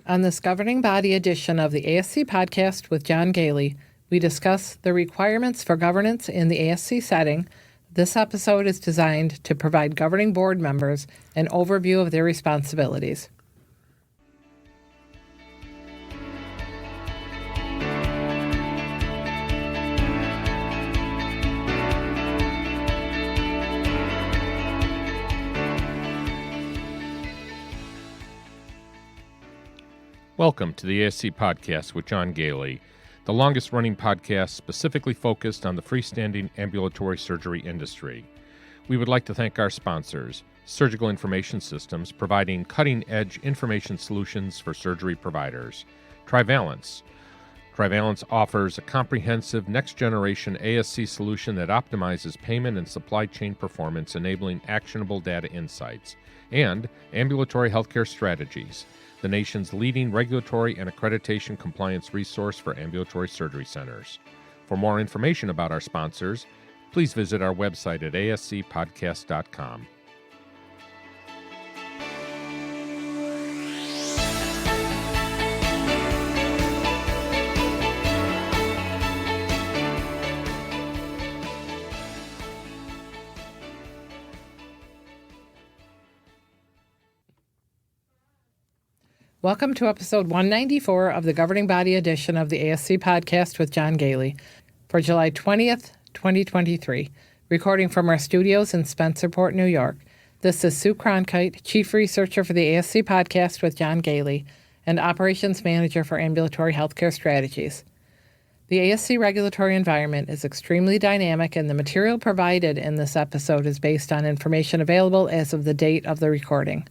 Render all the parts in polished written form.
On this governing body edition of the ASC Podcast with John Goehle, we discuss the requirements for governance in the ASC setting. This episode is designed to provide governing board members an overview of their responsibilities. Welcome to the ASC Podcast with John Goehle, the longest-running podcast specifically focused on the freestanding ambulatory surgery industry. We would like to thank our sponsors, Surgical Information Systems, providing cutting-edge information solutions for surgery providers. Trivalence. Trivalence offers a comprehensive next-generation ASC solution that optimizes payment and supply chain performance, enabling actionable data insights. And Ambulatory Healthcare Strategies, the nation's leading regulatory and accreditation compliance resource for ambulatory surgery centers. For more information about our sponsors, please visit our website at ascpodcast.com. Welcome to episode 194 of the governing body edition of the ASC Podcast with John Goehle for July 20th, 2023. Recording from our studios in Spencerport, New York. This is Sue Cronkite, Chief Researcher for the ASC Podcast with John Goehle and Operations Manager for Ambulatory Healthcare Strategies. The ASC regulatory environment is extremely dynamic, and the material provided in this episode is based on information available as of the date of the recording.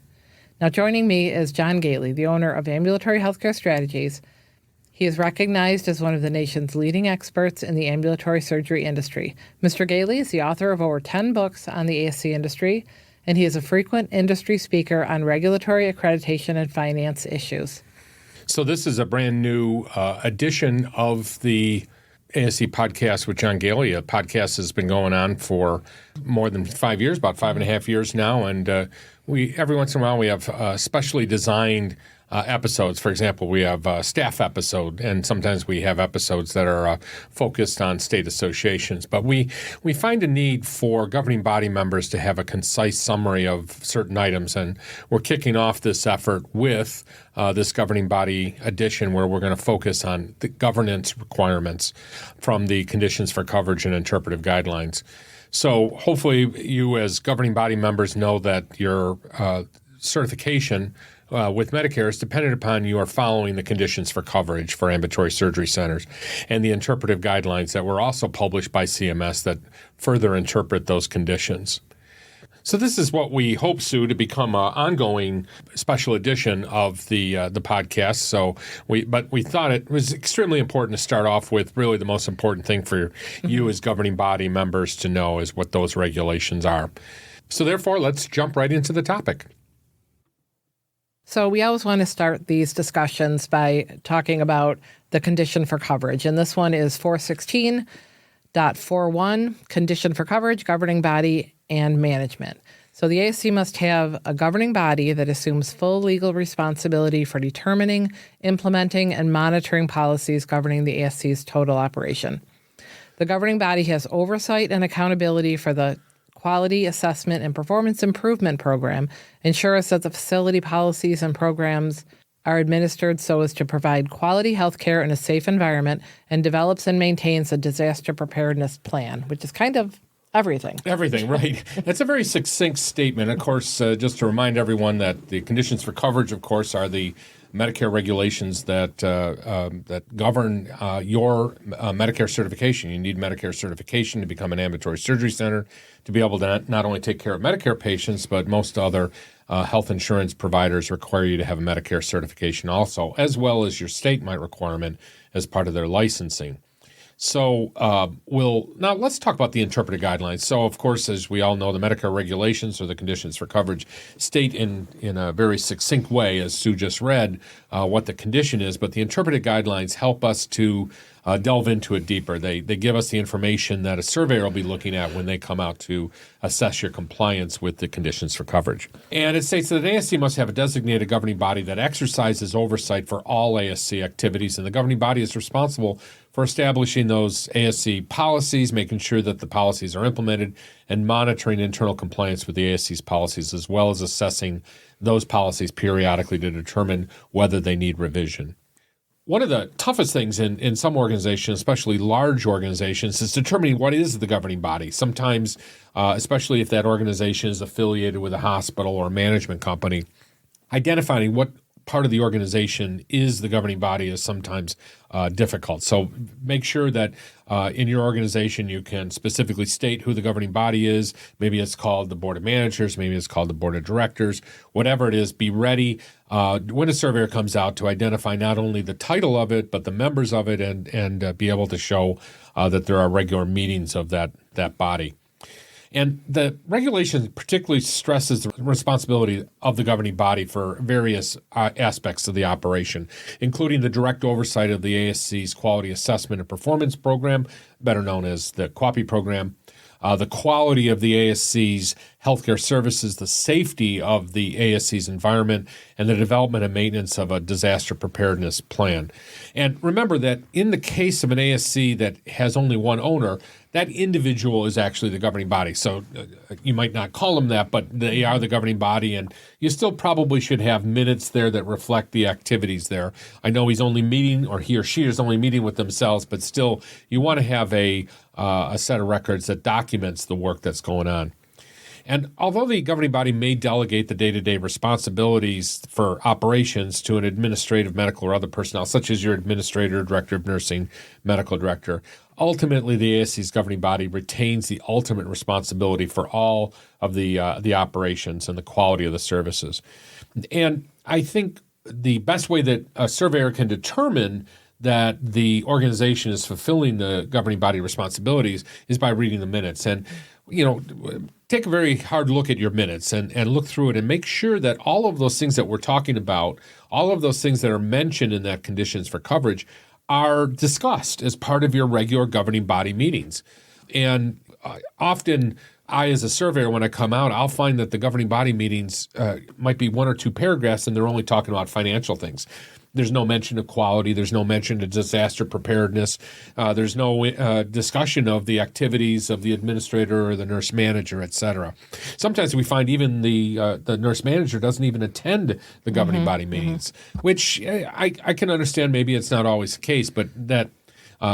Now, joining me is John Goehle, the owner of Ambulatory Healthcare Strategies. He is recognized as one of the nation's leading experts in the ambulatory surgery industry. Mr. Goehle is the author of over 10 books on the ASC industry, and he is a frequent industry speaker on regulatory accreditation and finance issues. So this is a brand new edition of the ASC Podcast with John Goehle. A podcast has been going on for more than 5 years, about 5.5 years now, and we every once in a while we have specially designed episodes. For example, we have a staff episode, and sometimes we have episodes that are focused on state associations. But we find a need for governing body members to have a concise summary of certain items, and we're kicking off this effort with this governing body edition where we're going to focus on the governance requirements from the Conditions for Coverage and Interpretive Guidelines. So hopefully you as governing body members know that your certification with Medicare is dependent upon you are following the conditions for coverage for ambulatory surgery centers and the interpretive guidelines that were also published by CMS that further interpret those conditions. So this is what we hope, Sue, to become an ongoing special edition of the podcast. But we thought it was extremely important to start off with really the most important thing for you as governing body members to know is what those regulations are. So therefore, let's jump right into the topic. So we always want to start these discussions by talking about the condition for coverage. And this one is 416.41, Condition for Coverage, Governing Body, and Management. So the ASC must have a governing body that assumes full legal responsibility for determining, implementing, and monitoring policies governing the ASC's total operation. The governing body has oversight and accountability for the Quality Assessment and Performance Improvement Program, ensures that the facility policies and programs are administered so as to provide quality health care in a safe environment, and develops and maintains a disaster preparedness plan, which is kind of everything. Everything, right. That's a very succinct statement. Of course, just to remind everyone that the conditions for coverage, of course, are the Medicare regulations that govern your Medicare certification. You need Medicare certification to become an ambulatory surgery center to be able to not only take care of Medicare patients, but most other health insurance providers require you to have a Medicare certification also, as well as your state might requirement as part of their licensing. So now let's talk about the interpretive guidelines. So, of course, as we all know, the Medicare regulations or the conditions for coverage state in a very succinct way, as Sue just read, what the condition is. But the interpretive guidelines help us to delve into it deeper. They give us the information that a surveyor will be looking at when they come out to assess your compliance with the conditions for coverage. And it states that an ASC must have a designated governing body that exercises oversight for all ASC activities, and the governing body is responsible for establishing those ASC policies, making sure that the policies are implemented, and monitoring internal compliance with the ASC's policies, as well as assessing those policies periodically to determine whether they need revision. One of the toughest things in some organizations, especially large organizations, is determining what is the governing body. Sometimes, especially if that organization is affiliated with a hospital or a management company, identifying what part of the organization is the governing body is sometimes difficult. So make sure that in your organization you can specifically state who the governing body is. Maybe it's called the Board of Managers, maybe it's called the Board of Directors. Whatever it is, be ready when a surveyor comes out to identify not only the title of it, but the members of it, and be able to show that there are regular meetings of that body. And the regulation particularly stresses the responsibility of the governing body for various aspects of the operation, including the direct oversight of the ASC's Quality Assessment and Performance Program, better known as the QAPI program, the quality of the ASC's healthcare services, the safety of the ASC's environment, and the development and maintenance of a disaster preparedness plan. And remember that in the case of an ASC that has only one owner, that individual is actually the governing body. So you might not call them that, but they are the governing body, and you still probably should have minutes there that reflect the activities there. I know he's only meeting, or he or she is only meeting with themselves, but still you want to have a set of records that documents the work that's going on. And although the governing body may delegate the day-to-day responsibilities for operations to an administrative, medical, or other personnel, such as your administrator, director of nursing, medical director, ultimately the ASC's governing body retains the ultimate responsibility for all of the operations and the quality of the services. And I think the best way that a surveyor can determine that the organization is fulfilling the governing body responsibilities is by reading the minutes. And take a very hard look at your minutes and look through it and make sure that all of those things that we're talking about, all of those things that are mentioned in that conditions for coverage are discussed as part of your regular governing body meetings. And often I, as a surveyor, when I come out, I'll find that the governing body meetings might be one or two paragraphs and they're only talking about financial things. There's no mention of quality. There's no mention of disaster preparedness. There's no discussion of the activities of the administrator or the nurse manager, et cetera. Sometimes we find even the nurse manager doesn't even attend the governing body meetings, which I can understand. Maybe it's not always the case, but that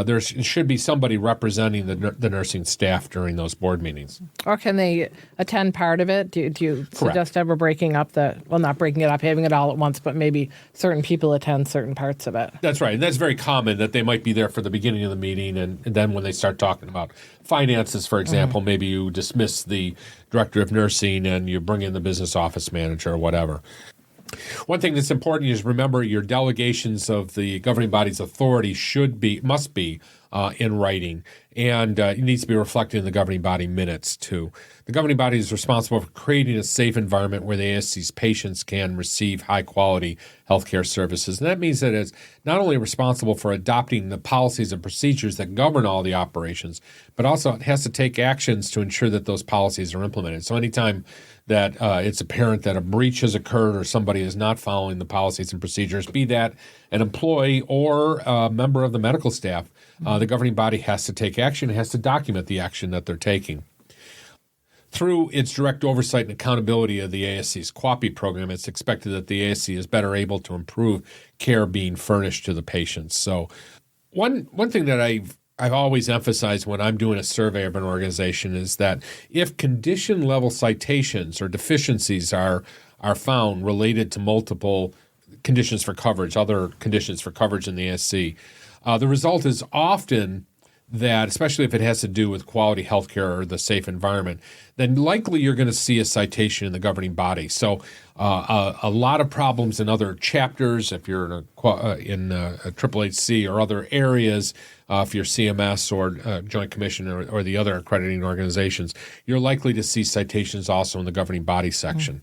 there should be somebody representing the nursing staff during those board meetings. Or can they attend part of it? Do you suggest ever breaking up not breaking it up, having it all at once, but maybe certain people attend certain parts of it? That's right. And that's very common that they might be there for the beginning of the meeting, and then when they start talking about finances, for example, maybe you dismiss the director of nursing and you bring in the business office manager or whatever. One thing that's important is remember your delegations of the governing body's authority must be in writing, and it needs to be reflected in the governing body minutes too. The governing body is responsible for creating a safe environment where the ASC's patients can receive high-quality healthcare services. And that means that it's not only responsible for adopting the policies and procedures that govern all the operations, but also it has to take actions to ensure that those policies are implemented. So anytime that it's apparent that a breach has occurred or somebody is not following the policies and procedures, be that an employee or a member of the medical staff, the governing body has to take action, has to document the action that they're taking. Through its direct oversight and accountability of the ASC's QAPI program, it's expected that the ASC is better able to improve care being furnished to the patients. So one thing that I've always emphasized when I'm doing a survey of an organization is that if condition level citations or deficiencies are found related to multiple conditions for coverage, other conditions for coverage in the ASC, the result is often that, especially if it has to do with quality healthcare or the safe environment, then likely you're going to see a citation in the governing body. So a lot of problems in other chapters, if you're in a HHHC or other areas, if you're CMS or Joint Commission or the other accrediting organizations, you're likely to see citations also in the governing body section.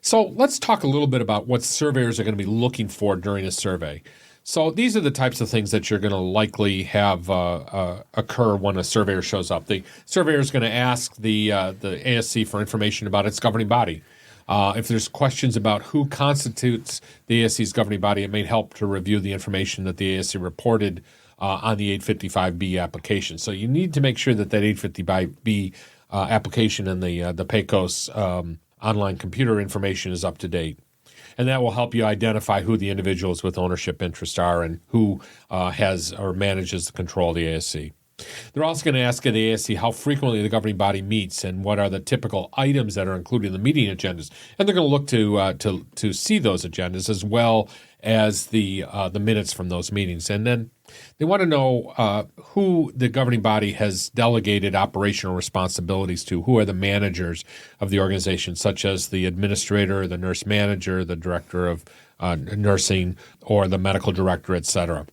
So let's talk a little bit about what surveyors are going to be looking for during a survey. So these are the types of things that you're going to likely have occur when a surveyor shows up. The surveyor is going to ask the ASC for information about its governing body. If there's questions about who constitutes the ASC's governing body, it may help to review the information that the ASC reported on the 855B application. So you need to make sure that 855B application and the PACOS online computer information is up to date. And that will help you identify who the individuals with ownership interest are and who has or manages the control of the ASC. They're also going to ask at the ASC how frequently the governing body meets and what are the typical items that are included in the meeting agendas. And they're going to look to see those agendas as well as the minutes from those meetings. And then they want to know who the governing body has delegated operational responsibilities to. Who are the managers of the organization, such as the administrator, the nurse manager, the director of nursing, or the medical director, et cetera.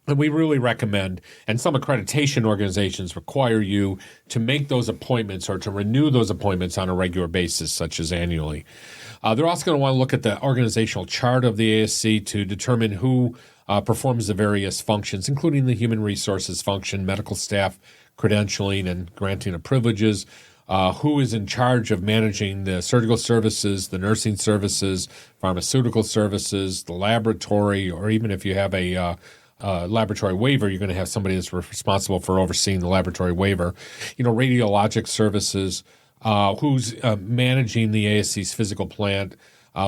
And we really recommend, and some accreditation organizations require you to make those appointments or to renew those appointments on a regular basis, such as annually. They're also going to want to look at the organizational chart of the ASC to determine who performs the various functions, including the human resources function, medical staff, credentialing, and granting of privileges, who is in charge of managing the surgical services, the nursing services, pharmaceutical services, the laboratory, or even if you have a laboratory waiver, you're going to have somebody that's responsible for overseeing the laboratory waiver. Radiologic services, who's managing the ASC's physical plant,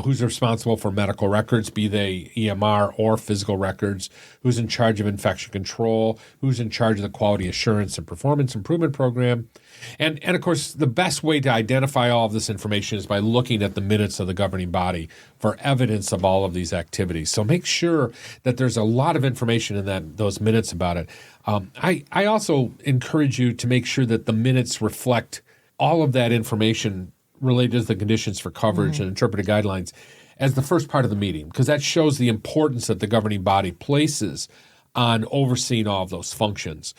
who's responsible for medical records, be they EMR or physical records, who's in charge of infection control, who's in charge of the quality assurance and performance improvement program. And of course, the best way to identify all of this information is by looking at the minutes of the governing body for evidence of all of these activities. So make sure that there's a lot of information in those minutes about it. I also encourage you to make sure that the minutes reflect all of that information related to the conditions for coverage and interpretive guidelines as the first part of the meeting, because that shows the importance that the governing body places on overseeing all of those functions.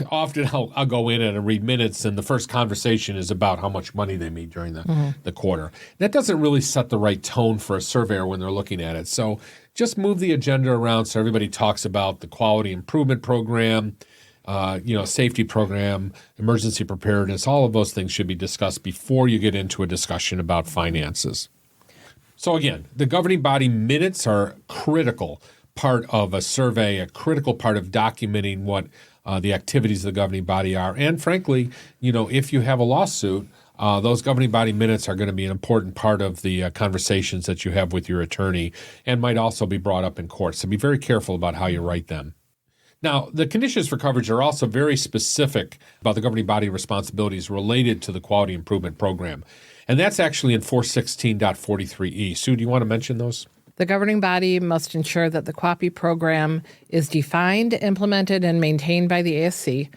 Often I'll go in and read minutes, and the first conversation is about how much money they made during the quarter. That doesn't really set the right tone for a surveyor when they're looking at it. So just move the agenda around so everybody talks about the quality improvement program, safety program, emergency preparedness. All of those things should be discussed before you get into a discussion about finances. So again, the governing body minutes are a critical part of a survey, a critical part of documenting what the activities of the governing body are. And frankly, if you have a lawsuit, those governing body minutes are going to be an important part of the conversations that you have with your attorney and might also be brought up in court. So be very careful about how you write them. Now, the conditions for coverage are also very specific about the governing body responsibilities related to the quality improvement program. And that's actually in 416.43E. Sue, do you want to mention those? The governing body must ensure that the QAPI program is defined, implemented, and maintained by the ASC,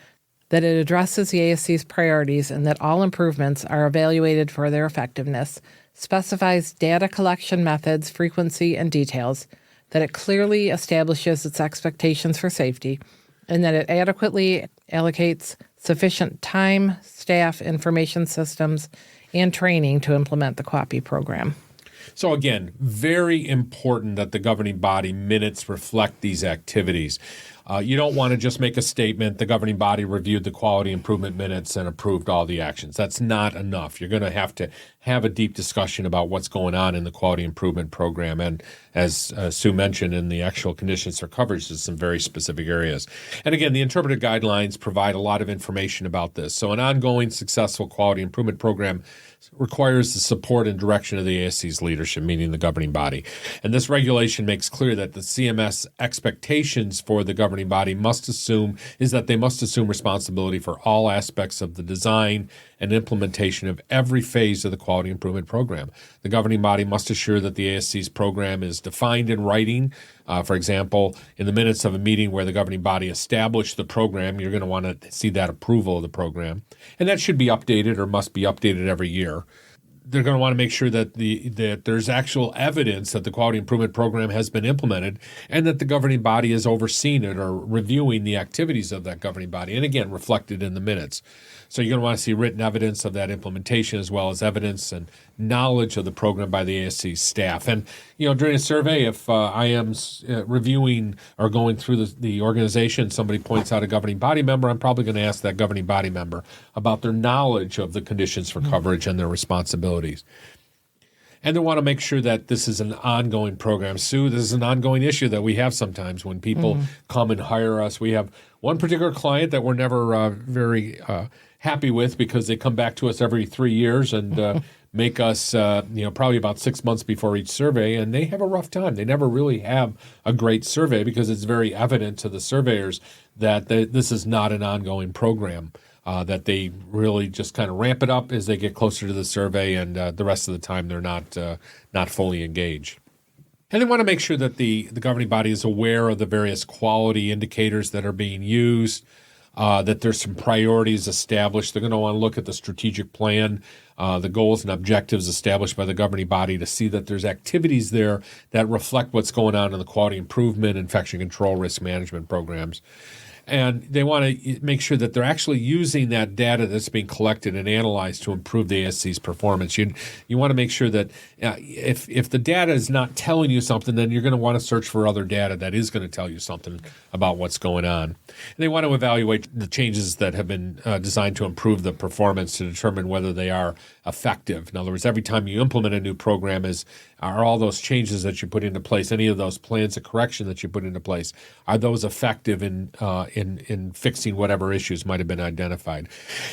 that it addresses the ASC's priorities, and that all improvements are evaluated for their effectiveness, specifies data collection methods, frequency, and details, that it clearly establishes its expectations for safety, and that it adequately allocates sufficient time, staff, information systems, and training to implement the QAPI program. So again, very important that the governing body minutes reflect these activities. You don't want to just make a statement, the governing body reviewed the quality improvement minutes and approved all the actions. That's not enough. You're going to have a deep discussion about what's going on in the quality improvement program. And as Sue mentioned, in the actual conditions for coverage, there's some very specific areas. And again, the interpretive guidelines provide a lot of information about this. So an ongoing successful quality improvement program requires the support and direction of the ASC's leadership, meaning the governing body. And this regulation makes clear that the CMS expectations for the governing body must assume responsibility for all aspects of the design and implementation of every phase of the quality improvement program. The governing body must assure that the ASC's program is defined in writing. For example, in the minutes of a meeting where the governing body established the program, you're going to want to see that approval of the program. And that should be updated or must be updated every year. they're going to want to make sure that that there's actual evidence that the quality improvement program has been implemented and that the governing body has overseen it or reviewing the activities of that governing body, and again, reflected in the minutes. So you're going to want to see written evidence of that implementation as well as evidence and knowledge of the program by the ASC staff. And, during a survey, if I am reviewing or going through the organization, somebody points out a governing body member, I'm probably going to ask that governing body member about their knowledge of the conditions for coverage and their responsibilities. And they want to make sure that this is an ongoing program. Sue, this is an ongoing issue that we have sometimes when people come and hire us. We have one particular client that we're never very happy with because they come back to us every 3 years and make us, probably about 6 months before each survey, and they have a rough time. They never really have a great survey because it's very evident to the surveyors that this is not an ongoing program. That they really just kind of ramp it up as they get closer to the survey, and the rest of the time they're not fully engaged. And they want to make sure that the governing body is aware of the various quality indicators that are being used, that there's some priorities established. They're going to want to look at the strategic plan, the goals and objectives established by the governing body to see that there's activities there that reflect what's going on in the quality improvement, infection control, risk management programs. And they want to make sure that they're actually using that data that's being collected and analyzed to improve the ASC's performance. You want to make sure that if the data is not telling you something, then you're going to want to search for other data that is going to tell you something about what's going on. And they want to evaluate the changes that have been designed to improve the performance to determine whether they are effective. In other words, every time you implement a new program, are all those changes that you put into place, any of those plans of correction that you put into place, are those effective in fixing whatever issues might have been identified?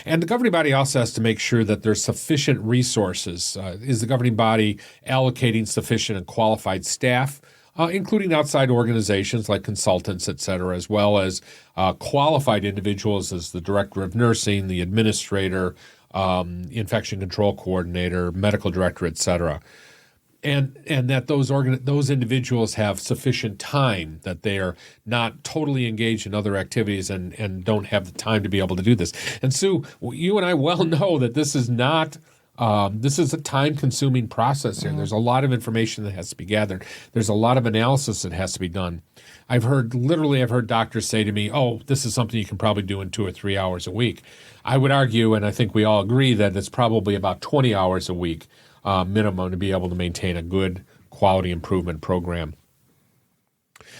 And the governing body also has to make sure that there's sufficient resources. Is the governing body allocating sufficient and qualified staff, including outside organizations like consultants, et cetera, as well as qualified individuals as the director of nursing, the administrator, infection control coordinator, medical director, et cetera. And that those individuals have sufficient time, that they are not totally engaged in other activities and don't have the time to be able to do this. And Sue, you and I well know that this is not this is a time-consuming process here. There's a lot of information that has to be gathered. There's a lot of analysis that has to be done. I've heard doctors say to me, "Oh, this is something you can probably do in 2 or 3 hours a week." I would argue, and I think we all agree, that it's probably about 20 hours a week minimum to be able to maintain a good quality improvement program.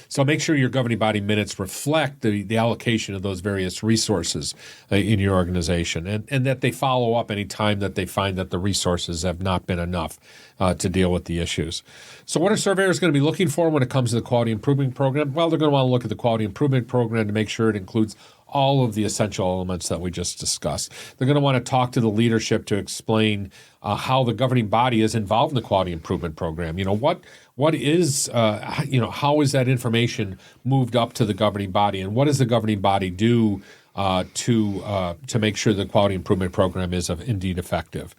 So make sure your governing body minutes reflect the allocation of those various resources in your organization, and that they follow up any time that they find that the resources have not been enough to deal with the issues. So what are surveyors going to be looking for when it comes to the quality improvement program? Well, they're going to want to look at the quality improvement program to make sure it includes all of the essential elements that we just discussed. They're going to want to talk to the leadership to explain how the governing body is involved in the quality improvement program. What is how is that information moved up to the governing body, and what does the governing body do to make sure the quality improvement program is indeed effective?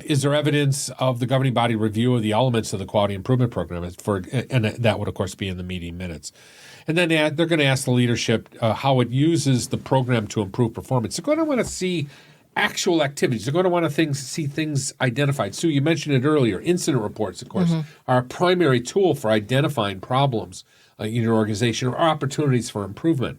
Is there evidence of the governing body review of the elements of the quality improvement program? And that would, of course, be in the meeting minutes. And then they're going to ask the leadership how it uses the program to improve performance. They're going to want to see actual activities. They're going to want to see things identified. Sue, you mentioned it earlier. Incident reports, of course, are a primary tool for identifying problems in your organization or opportunities for improvement.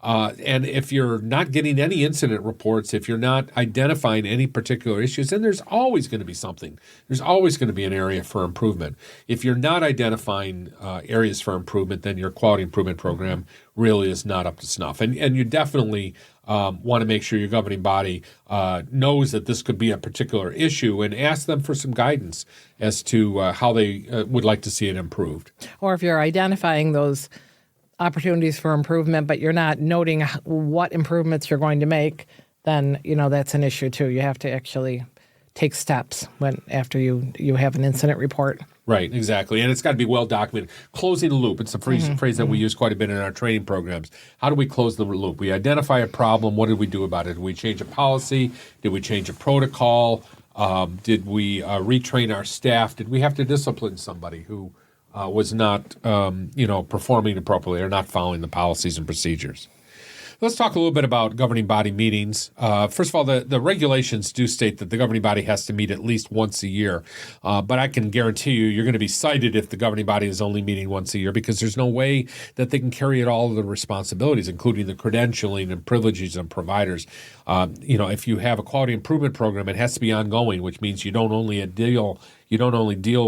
And if you're not getting any incident reports, if you're not identifying any particular issues, then there's always going to be something. There's always going to be an area for improvement. If you're not identifying areas for improvement, then your quality improvement program really is not up to snuff. And you definitely want to make sure your governing body knows that this could be a particular issue and ask them for some guidance as to how they would like to see it improved. Or if you're identifying those opportunities for improvement, but you're not noting what improvements you're going to make, then that's an issue too. You have to actually take steps after you have an incident report. Right, exactly. And it's got to be well documented. Closing the loop. It's a phrase that we use quite a bit in our training programs. How do we close the loop? We identify a problem. What did we do about it? Did we change a policy? Did we change a protocol? Did we retrain our staff? Did we have to discipline somebody who was not performing appropriately or not following the policies and procedures? Let's talk a little bit about governing body meetings. First of all, the regulations do state that the governing body has to meet at least once a year. But I can guarantee you're going to be cited if the governing body is only meeting once a year, because there's no way that they can carry out all of the responsibilities, including the credentialing and privileges of providers. If you have a quality improvement program, it has to be ongoing, which means you don't only deal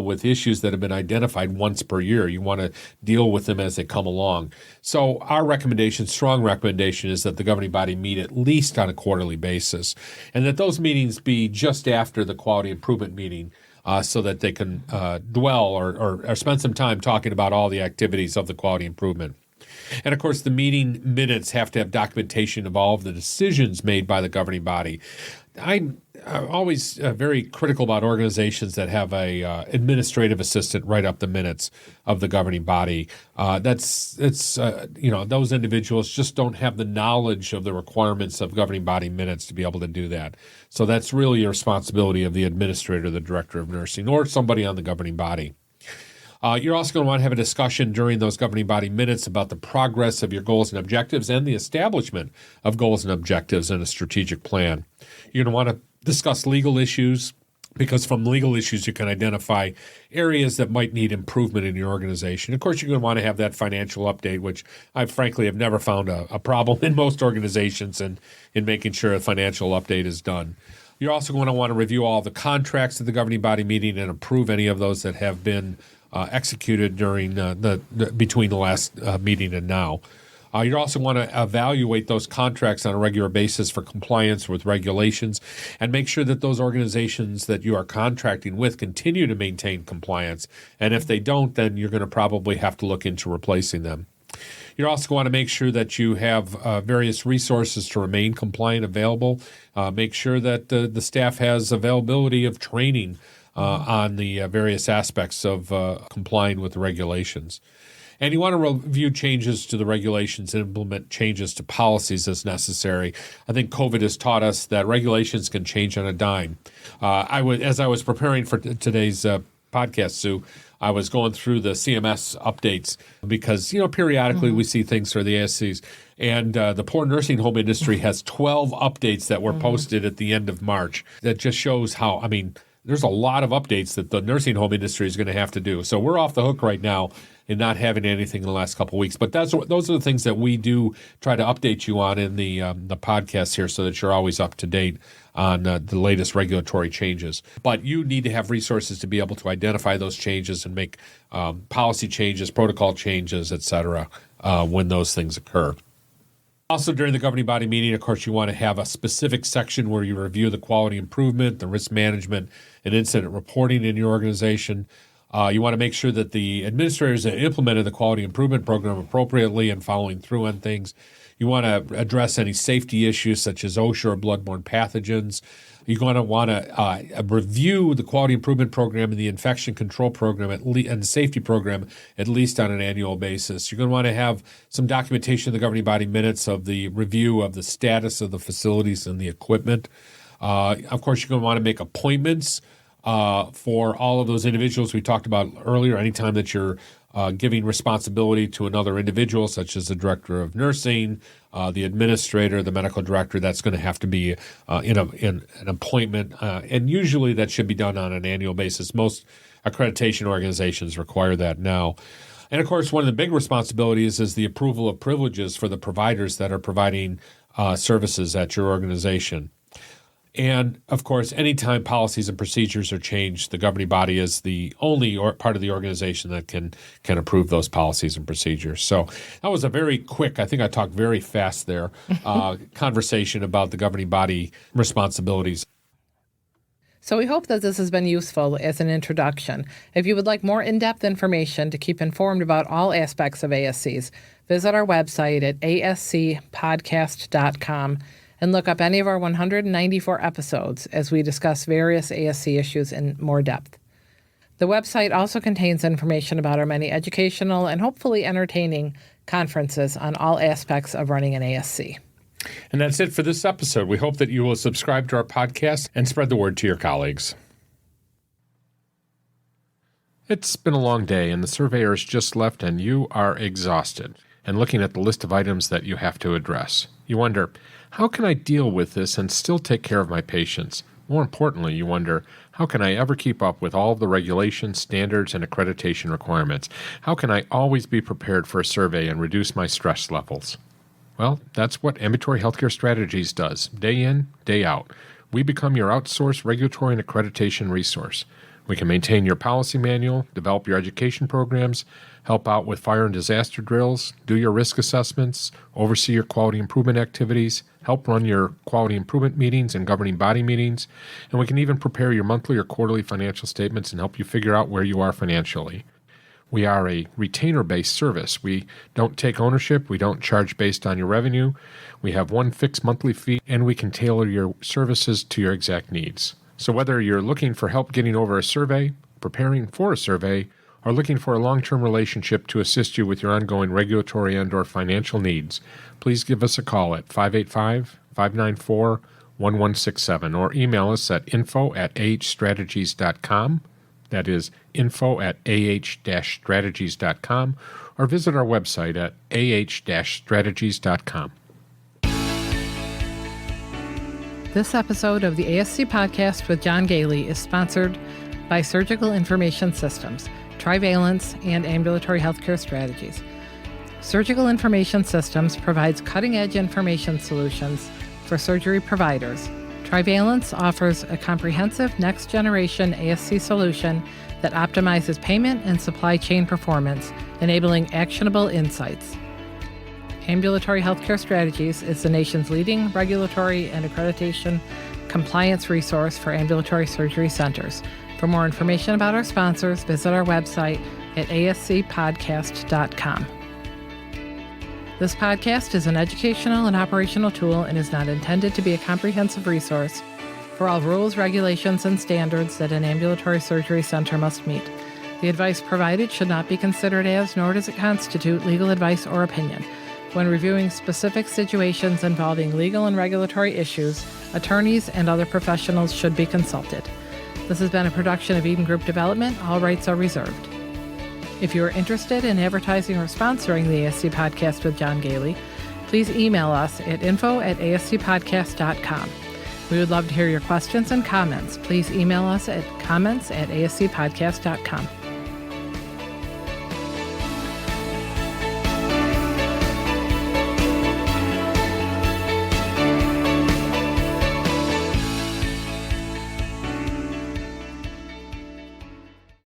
with issues that have been identified once per year. You want to deal with them as they come along. So our strong recommendation, is that the governing body meet at least on a quarterly basis, and that those meetings be just after the quality improvement meeting, so that they can dwell or spend some time talking about all the activities of the quality improvement. And of course, the meeting minutes have to have documentation of all of the decisions made by the governing body. I'm always very critical about organizations that have a administrative assistant write up the minutes of the governing body. Those individuals just don't have the knowledge of the requirements of governing body minutes to be able to do that. So that's really a responsibility of the administrator, the director of nursing, or somebody on the governing body. You're also going to want to have a discussion during those governing body minutes about the progress of your goals and objectives and the establishment of goals and objectives in a strategic plan. You're going to want to discuss legal issues, because from legal issues you can identify areas that might need improvement in your organization. Of course, you're going to want to have that financial update, which I frankly have never found a problem in most organizations in making sure a financial update is done. You're also going to want to review all the contracts at the governing body meeting and approve any of those that have been executed during between the last meeting and now. You also want to evaluate those contracts on a regular basis for compliance with regulations, and make sure that those organizations that you are contracting with continue to maintain compliance. And if they don't, then you're going to probably have to look into replacing them. You also want to make sure that you have various resources to remain compliant available. Make sure that the staff has availability of training on the various aspects of complying with the regulations. And you want to review changes to the regulations and implement changes to policies as necessary. I think COVID has taught us that regulations can change on a dime. As I was preparing for today's podcast, Sue, I was going through the CMS updates, because periodically we see things for the ASCs. And the poor nursing home industry has 12 updates that were posted at the end of March. That just shows how, there's a lot of updates that the nursing home industry is going to have to do. So we're off the hook right now in not having anything in the last couple of weeks. But those are the things that we do try to update you on in the podcast here, so that you're always up to date on the latest regulatory changes. But you need to have resources to be able to identify those changes and make policy changes, protocol changes, et cetera, when those things occur. Also, during the governing body meeting, of course, you want to have a specific section where you review the quality improvement, the risk management, and incident reporting in your organization. You want to make sure that the administrators that implemented the quality improvement program appropriately and following through on things. You want to address any safety issues such as OSHA or bloodborne pathogens. You're going to want to review the quality improvement program and the infection control program and the safety program at least on an annual basis. You're going to want to have some documentation of the governing body minutes of the review of the status of the facilities and the equipment. Of course, you're going to want to make appointments for all of those individuals we talked about earlier. Anytime that you're giving responsibility to another individual, such as the director of nursing, the administrator, the medical director, that's going to have to be in an appointment. And usually that should be done on an annual basis. Most accreditation organizations require that now. And of course, one of the big responsibilities is the approval of privileges for the providers that are providing services at your organization. And, of course, anytime policies and procedures are changed, the governing body is the only part of the organization that can approve those policies and procedures. So that was a very quick, I think I talked very fast there, conversation about the governing body responsibilities. So we hope that this has been useful as an introduction. If you would like more in-depth information to keep informed about all aspects of ASCs, visit our website at ascpodcast.com and look up any of our 194 episodes as we discuss various ASC issues in more depth. The website also contains information about our many educational and hopefully entertaining conferences on all aspects of running an ASC. And that's it for this episode. We hope that you will subscribe to our podcast and spread the word to your colleagues. It's been a long day, and the surveyor's just left, and you are exhausted. and looking at the list of items that you have to address. You wonder, how can I deal with this and still take care of my patients? More importantly, you wonder, how can I ever keep up with all of the regulations, standards, and accreditation requirements? How can I always be prepared for a survey and reduce my stress levels? Well, that's what Ambulatory Healthcare Strategies does, day in, day out. We become your outsourced regulatory and accreditation resource. We can maintain your policy manual, develop your education programs, help out with fire and disaster drills, do your risk assessments, oversee your quality improvement activities, help run your quality improvement meetings and governing body meetings, and we can even prepare your monthly or quarterly financial statements and help you figure out where you are financially. We are a retainer-based service. We don't take ownership. We don't charge based on your revenue. We have one fixed monthly fee, and we can tailor your services to your exact needs. So whether you're looking for help getting over a survey, preparing for a survey, or looking for a long-term relationship to assist you with your ongoing regulatory and/or financial needs, please give us a call at 585-594-1167 or email us at info@ahstrategies.com. That is info@ah-strategies.com, or visit our website at ah-strategies.com. This episode of the ASC Podcast with John Goehle is sponsored by Surgical Information Systems, Trivalence, and Ambulatory Healthcare Strategies. Surgical Information Systems provides cutting-edge information solutions for surgery providers. Trivalence offers a comprehensive next-generation ASC solution that optimizes payment and supply chain performance, enabling actionable insights. Ambulatory Healthcare Strategies is the nation's leading regulatory and accreditation compliance resource for ambulatory surgery centers. For more information about our sponsors, visit our website at ascpodcast.com. This podcast is an educational and operational tool and is not intended to be a comprehensive resource for all rules, regulations, and standards that an ambulatory surgery center must meet. The advice provided should not be considered as, nor does it constitute, legal advice or opinion. When reviewing specific situations involving legal and regulatory issues, attorneys and other professionals should be consulted. This has been a production of Eden Group Development. All rights are reserved. If you are interested in advertising or sponsoring the ASC Podcast with John Goehle, please email us at info@ascpodcast.com. We would love to hear your questions and comments. Please email us at comments@ascpodcast.com.